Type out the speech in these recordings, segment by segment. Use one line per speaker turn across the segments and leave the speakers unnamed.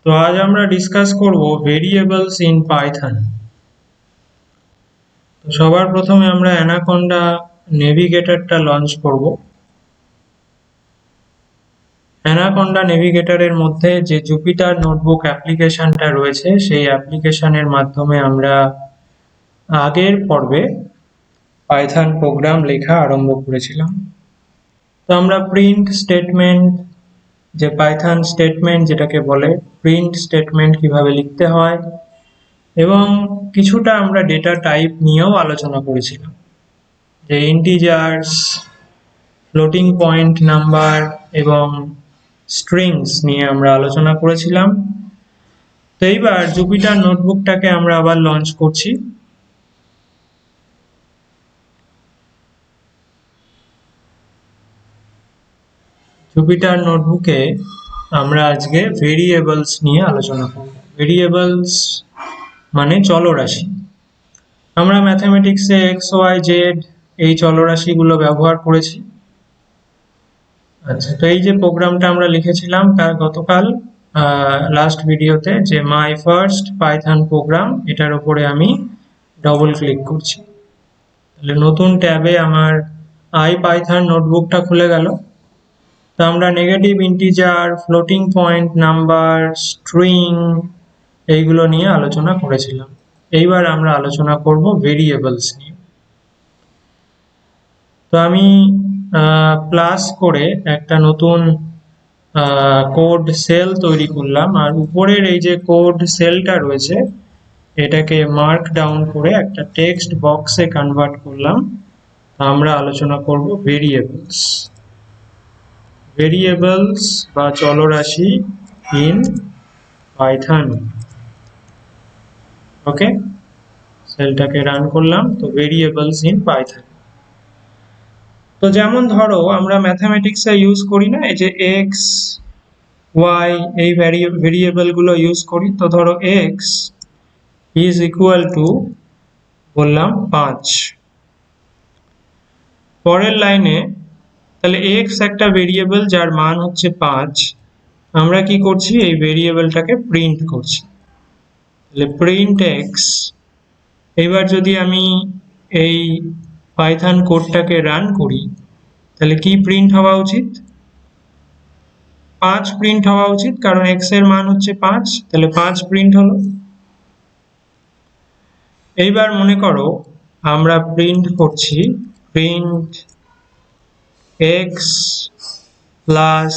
তো আজ আমরা ডিসকাস করব ভেরিয়েবলস ইন পাইথন। তো সবার প্রথমে আমরা অ্যানাকোন্ডা নেভিগেটরটা লঞ্চ করব। অ্যানাকোন্ডা নেভিগেটরের মধ্যে যে জুপিটার নোটবুক অ্যাপ্লিকেশনটা রয়েছে সেই অ্যাপ্লিকেশনের মাধ্যমে আমরা আগের পর্বে পাইথন প্রোগ্রাম লেখা আরম্ভ করেছিলাম। তো আমরা প্রিন্ট স্টেটমেন্ট, যে পাইথন স্টেটমেন্ট যেটাকে বলে প্রিন্ট স্টেটমেন্ট কিভাবে লিখতে হয়, এবং কিছুটা আমরা ডেটা টাইপ নিয়েও আলোচনা করেছিলাম, যে ইন্টিজার্স, ফ্লোটিং পয়েন্ট নাম্বার এবং স্ট্রিংস নিয়ে আমরা আলোচনা করেছিলাম। তো এইবার জুপিটার নোটবুকটাকে আমরা আবার লঞ্চ করছি। জুপিটার নোটবুকে আমরা আজকে ভেরিয়েবলস নিয়ে আলোচনা করব। ভেরিয়েবলস মানে চলরাশি। আমরা ম্যাথমেটিক্সে এক্স ওয়াই জেড এই চলরাশিগুলো ব্যবহার করেছি। আচ্ছা, তো এই যে প্রোগ্রামটা আমরা লিখেছিলাম গতকাল লাস্ট ভিডিওতে, যে মাই ফার্স্ট পাইথন প্রোগ্রাম, এটার উপরে আমি ডবল ক্লিক করছি, তাহলে নতুন ট্যাবে আমার আই পাইথন নোটবুকটা খুলে গেল। তো আমরা negative integer, floating point number, string এইগুলো নিয়ে আলোচনা করেছিলাম। এইবার আমরা আলোচনা করব ভেরিয়েবলস নিয়ে। তো আমি প্লাস করে একটা নতুন কোড সেল তৈরি করলাম, আর উপরের এই যে কোড সেলটা রয়েছে এটাকে মার্ক ডাউন করে একটা টেক্সট বক্সে কনভার্ট করলাম। আমরা আলোচনা করব ভেরিয়েবলস। ভেরিয়েবলস বা চলরাশি ইন পাইথন। ওকে, সেলটাকে রান করলাম। তো ভেরিয়েবলস ইন পাইথন, তো যেমন ধরো আমরা ম্যাথমেটিক্সে ইউজ করি না, এই যে এক্স ওয়াই, এই ভেরিয়েবল গুলো ইউজ করি। তো ধরো এক্স ইজ ইকুয়াল টু বললাম 5। পরের লাইনে তাহলে এক্স একটা ভেরিয়েবল যার মান হচ্ছে 5, আমরা কি করছি, এই ভেরিয়েবলটাকে প্রিন্ট করছি। তাহলে প্রিন্ট এক্স। এবার যদি আমি এই পাইথন কোডটাকে রান করি তাহলে কি প্রিন্ট হওয়া উচিত? 5 প্রিন্ট হওয়া উচিত, কারণ এক্স এর মান হচ্ছে 5, তাহলে 5 প্রিন্ট হলো। এইবার মনে করো আমরা প্রিন্ট করছি প্রিন্ট এক্স প্লাস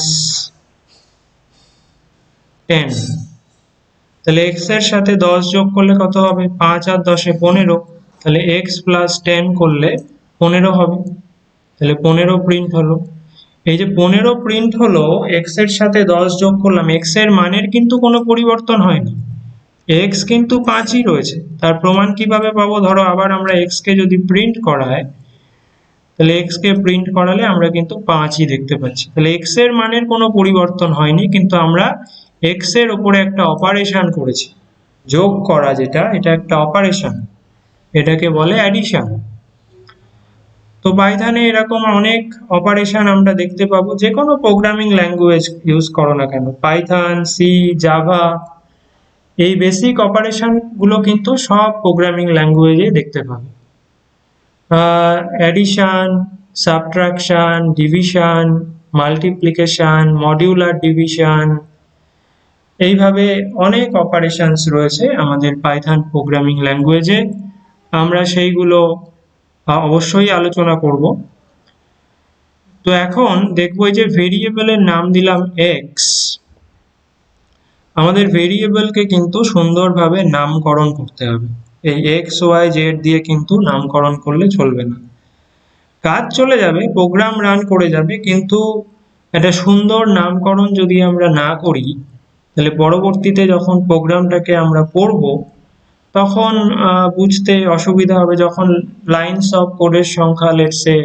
10, তাহলে এক্স এর সাথে 10 যোগ করলে কত হবে? 5 আর 10 এ 15, তাহলে এক্স প্লাস 10 করলে 15 হবে, তাহলে 15 প্রিন্ট হলো। এই যে 15 প্রিন্ট হলো, এক্স এর সাথে 10 যোগ করলাম, এক্স এর মানের কিন্তু কোনো পরিবর্তন হয়নি, এক্স কিন্তু 5ই রয়েছে। তার প্রমাণ কিভাবে পাবো? ধরো আবার আমরা এক্স কে যদি প্রিন্ট করাই, তাহলে এক্স কে প্রিন্ট করালে আমরা কিন্তু 5ই দেখতে পাচ্ছি, তাহলে এক্স এর মানের কোনো পরিবর্তন হয়নি, কিন্তু আমরা এক্স এর উপরে একটা অপারেশন করেছি, যোগ করা, যেটা এটা একটা অপারেশন, এটাকে বলে অ্যাডিশন। তো পাইথনে এরকম অনেক অপারেশন আমরা দেখতে পাবো, যে কোনো প্রোগ্রামিং ল্যাঙ্গুয়েজ ইউজ করো না কেন, পাইথন, সি, জাভা, এই বেসিক অপারেশন গুলো কিন্তু সব প্রোগ্রামিং ল্যাঙ্গুয়েজে দেখতে পাবে। Addition, subtraction, division, multiplication, modular division, এইভাবে অনেক অপারেশনস রয়েছে আমাদের পাইথন প্রোগ্রামিং ল্যাঙ্গুয়েজে, আমরা সেইগুলো অবশ্যই আলোচনা করব। তো এখন দেখবো যে ভেরিয়েবলের নাম দিলাম এক্স, আমাদের ভেরিয়েবলকে কিন্তু সুন্দরভাবে নামকরণ করতে হবে। এই এক্স ওয়াই জেড দিয়ে কিন্তু নামকরণ করলে চলবে না, কাজ চলে যাবে, প্রোগ্রাম রান করে যাবে, কিন্তু একটা সুন্দর নামকরণ যদি আমরা না করি তাহলে পরবর্তীতে যখন প্রোগ্রামটাকে আমরা পড়ব তখন বুঝতে অসুবিধা হবে। যখন লাইনস অফ কোডের সংখ্যা লেটসে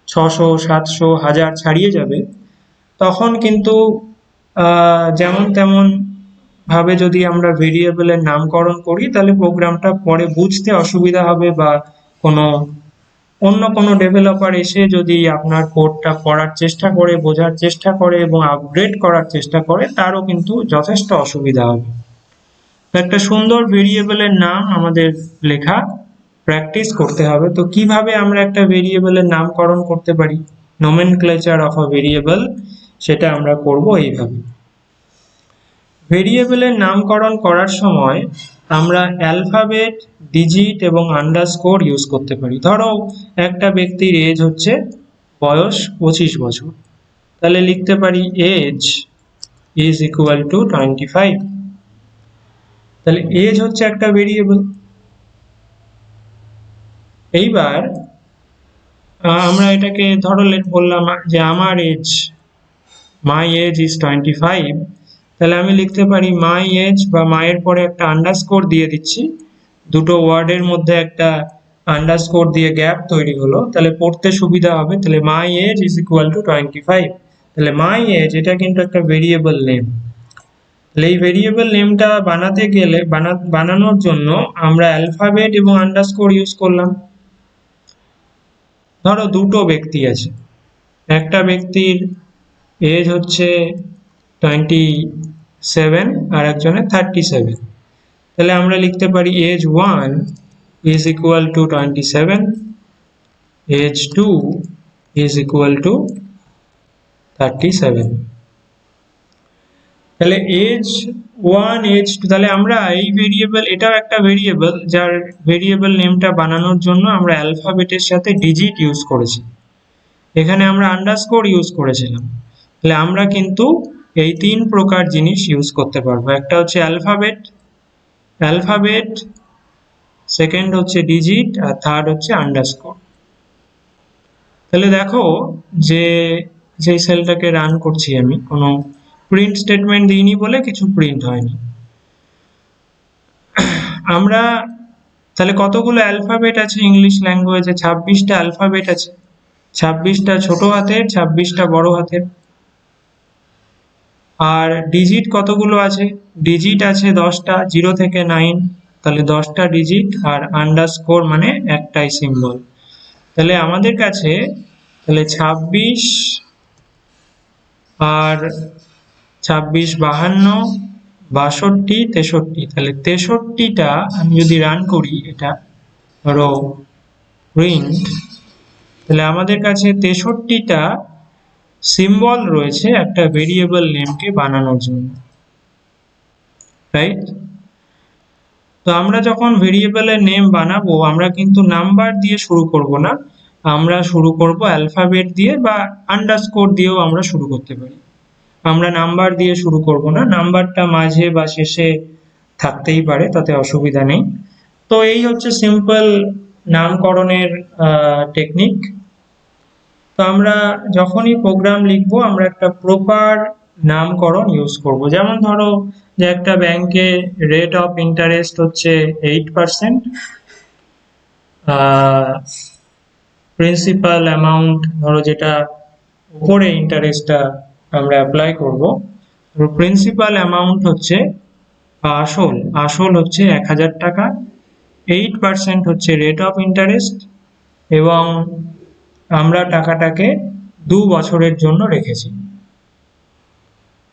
600, 700, 1000 ছাড়িয়ে যাবে, তখন কিন্তু যেমন তেমন ভাবে যদি আমরা ভেরিয়েবলের নামকরণ করি তাহলে প্রোগ্রামটা পরে বুঝতে অসুবিধা হবে, বা কোনো অন্য কোনো ডেভেলপার এসে যদি আপনার কোডটা পড়ার চেষ্টা করে, বোঝার চেষ্টা করে এবং আপগ্রেড করার চেষ্টা করে, তারও কিন্তু যথেষ্ট অসুবিধা হবে। তো একটা সুন্দর ভেরিয়েবলের নাম আমাদের লেখা প্র্যাকটিস করতে হবে। তো কিভাবে আমরা একটা ভেরিয়েবলের নামকরণ করতে পারি, নোমেনক্লেচার অফ আ ভেরিয়েবল, সেটা আমরা করব এইভাবে। ভেরিয়েবলের নামকরণ করার সময় আমরা অ্যালফাবেট, ডিজিট এবং আন্ডারস্কোর ইউজ করতে পারি। ধরো একটা ব্যক্তির এজ হচ্ছে, বয়স 25 বছর, তাহলে লিখতে পারি এজ ইজ ইকুয়াল টু 25। তাহলে এজ হচ্ছে একটা ভেরিয়েবল। এইবার আমরা এটাকে ধরো বললাম যে আমার এজ, মাই এজ ইজ 25, তাহলে আমি লিখতে পারি মাই এজ, বা মায়ের পরে একটা আন্ডারস্কোর দিয়ে দিচ্ছি, দুটো ওয়ার্ডের মধ্যে একটা আন্ডারস্কোর দিয়ে গ্যাপ তৈরি হলো, তাহলে পড়তে সুবিধা হবে। তাহলে my age is equal to 25। তাহলে মাই এজ এটা কিন্তু একটা ভেরিয়েবল নেম। তাহলে এই ভেরিয়েবল নেমটা বানাতে গেলে, বানানোর জন্য আমরা অ্যালফাবেট এবং আন্ডারস্কোর ইউজ করলাম। ধরো দুটো ব্যক্তি আছে, একটা ব্যক্তির এজ হচ্ছে 27 আর একজনের 37, তাহলে আমরা লিখতে পারি age 1 is equal to 27, age 2 is equal to 37। তাহলে এজ 1, এজ 2, তাহলে আমরা এই ভেরিয়েবল, এটাও একটা ভেরিয়েবল, যার ভেরিয়েবল নেমটা বানানোর জন্য আমরা অ্যালফাবেটের সাথে ডিজিট ইউজ করেছি, এখানে আমরা আন্ডারস্কোর ইউজ করেছিলাম। তাহলে আমরা কিন্তু এই তিন প্রকার জিনিস ইউজ করতে পারবো। একটা হচ্ছে অ্যালফাবেট, সেকেন্ড হচ্ছে ডিজিট, আর থার্ড হচ্ছে আন্ডারস্কোর। তাহলে দেখো যে যেই সেলটাকে রান করছি আমি, কোনো প্রিন্ট স্টেটমেন্ট দিইনি বলে কিছু প্রিন্ট হয়নি। আমরা তাহলে কতগুলো অ্যালফাবেট আছে ইংলিশ ল্যাঙ্গুয়েজে? 26টা অ্যালফাবেট আছে, 26টা ছোট হাতের, 26টা বড় হাতের। আর ডিজিট কতগুলো আছে? ডিজিট আছে 10টা, 0 থেকে 9, তাহলে 10টা ডিজিট, আর আন্ডারস্কোর মানে একটাই সিম্বল। তাহলে আমাদের কাছে তাহলে 26 আর 26, 52, 62, 63, তাহলে 63টা আমি যদি রান করি, এটা ধরো প্রিন্ট, তাহলে আমাদের কাছে 63টা সিম্বল রয়েছে একটা ভেরিয়েবল নেমকে বানানোর জন্য, রাইট? তো আমরা যখন ভেরিয়েবলের নেম বানাবো, আমরা কিন্তু নাম্বার দিয়ে শুরু করব না, আমরা শুরু করব অ্যালফাবেট দিয়ে, বা আন্ডারস্কোর দিয়েও আমরা শুরু করতে পারি। আমরা নাম্বার দিয়ে শুরু করব না, নাম্বারটা মাঝে বা শেষে থাকতেই পারে, তাতে অসুবিধা নেই। তো এই হচ্ছে সিম্পল নামকরণের টেকনিক। তো আমরা যখনই প্রোগ্রাম লিখবো, আমরা একটা প্রপার নামকরণ ইউজ করব। যেমন ধরো যে একটা ব্যাংকে রেট অফ ইন্টারেস্ট হচ্ছে 8%, প্রিন্সিপাল অ্যামাউন্ট ধরো যেটা উপরে ইন্টারেস্টটা আমরা অ্যাপ্লাই করব, প্রিন্সিপাল অ্যামাউন্ট হচ্ছে, আসল হচ্ছে 1000 টাকা, 8% হচ্ছে রেট অফ ইন্টারেস্ট, এবং আমরা টাকাটাকে 2 বছরের জন্য রেখেছি।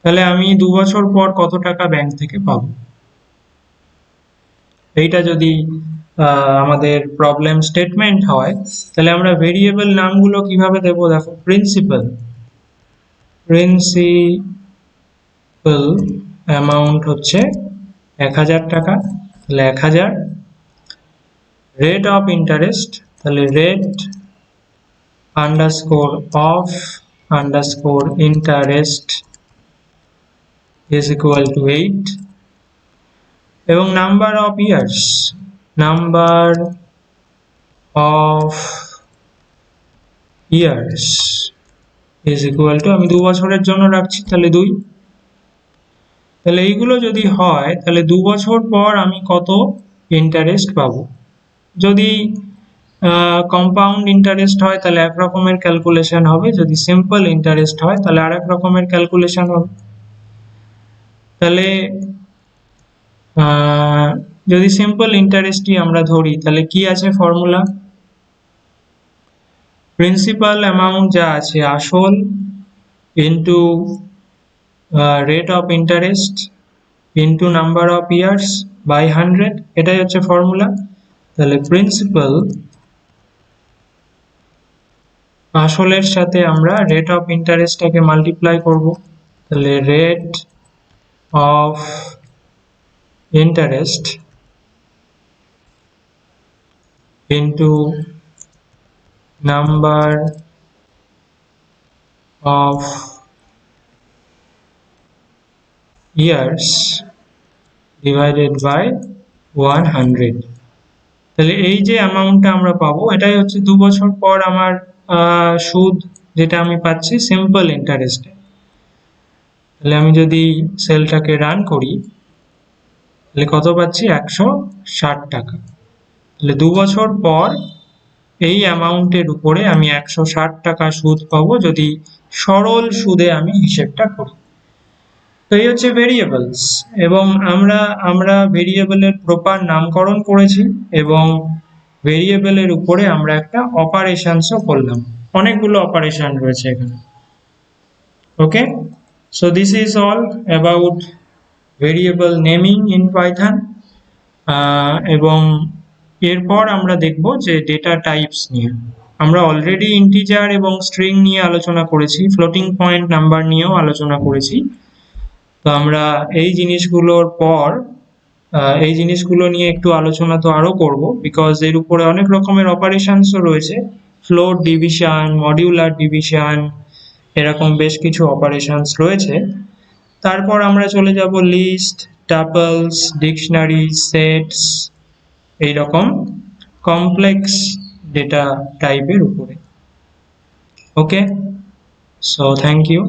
তাহলে আমি 2 বছর পর কত টাকা ব্যাংক থেকে পাবো? এইটা যদি আমাদের প্রবলেম স্টেটমেন্ট হয়, তাহলে আমরা ভেরিয়েবল নামগুলো কিভাবে দেব? দেখো, প্রিন্সিপাল অ্যামাউন্ট হচ্ছে 1000 টাকা, তাহলে 1000, রেট অফ ইন্টারেস্ট, তাহলে rate underscore of underscore interest is equal to 8, এবং number of years, number of years is equal to, আমি 2 বছরের জন্য রাখছি, তাহলে 2। তাহলে এইগুলো যদি হয়, তাহলে 2 বছর পর আমি কত ইন্টারেস্ট পাবো। যদি কম্পাউন্ড ইন্টারেস্ট হয় তাহলে এক রকমের ক্যালকুলেশন হবে, যদি সিম্পল ইন্টারেস্ট হয় তাহলে আরেক রকমের ক্যালকুলেশন হবে। তাহলে যদি সিম্পল ইন্টারেস্টই আমরা ধরি, তাহলে কি আছে ফর্মুলা? প্রিন্সিপাল অ্যামাউন্ট যা আছে আসল into rate of interest into number of years by 100, এটাই হচ্ছে ফর্মুলা। তাহলে প্রিন্সিপাল আসলের সাথে আমরা রেট অফ ইন্টারেস্টটাকে মাল্টিপ্লাই করব, তাহলে rate of interest into number of years divided by 100। তাহলে এই যে অ্যামাউন্টটা আমরা পাবো এটাই হচ্ছে 2 বছর পর আমার সুদ যেটা আমি পাচ্ছি সিম্পল ইন্টারেস্টে। তাহলে আমি যদি সেলটাকে রান করি তাহলে কত পাচ্ছি 160 টাকা। তাহলে 2 বছর পর এই অ্যামাউন্টের উপরে আমি 160 টাকা সুদ পাবো যদি সরল সুদে আমি হিসেবটা করি। তো এই হচ্ছে ভেরিয়েবলস, এবং আমরা ভেরিয়েবলের প্রপার নামকরণ করেছি এবং ভেরিয়েবলের উপরে আমরা একটা অপারেশনসও করলাম, অনেকগুলো অপারেশন রয়েছে এখানে। Okay, so this is all about variable naming in Python. এবং এরপর আমরা দেখব যে ডেটা টাইপস নিয়ে। আমরা অলরেডি ইন্টিজার এবং স্ট্রিং নিয়ে আলোচনা করেছি, ফ্লোটিং পয়েন্ট নাম্বার নিয়েও আলোচনা করেছি। তো আমরা এই জিনিসগুলো নিয়ে একটু আলোচনা তো আরো করব, বিকজ এর উপরে অনেক রকমের অপারেশনসও রয়েছে, ফ্লোট ডিভিশন, মডিউলার ডিভিশন, এরকম বেশ কিছু অপারেশনস রয়েছে। তারপর আমরা চলে যাব লিস্ট, টাপলস, ডিকশনারি, সেটস, এইরকম কমপ্লেক্স ডেটা টাইপের উপরে। ওকে, সো থ্যাংক ইউ।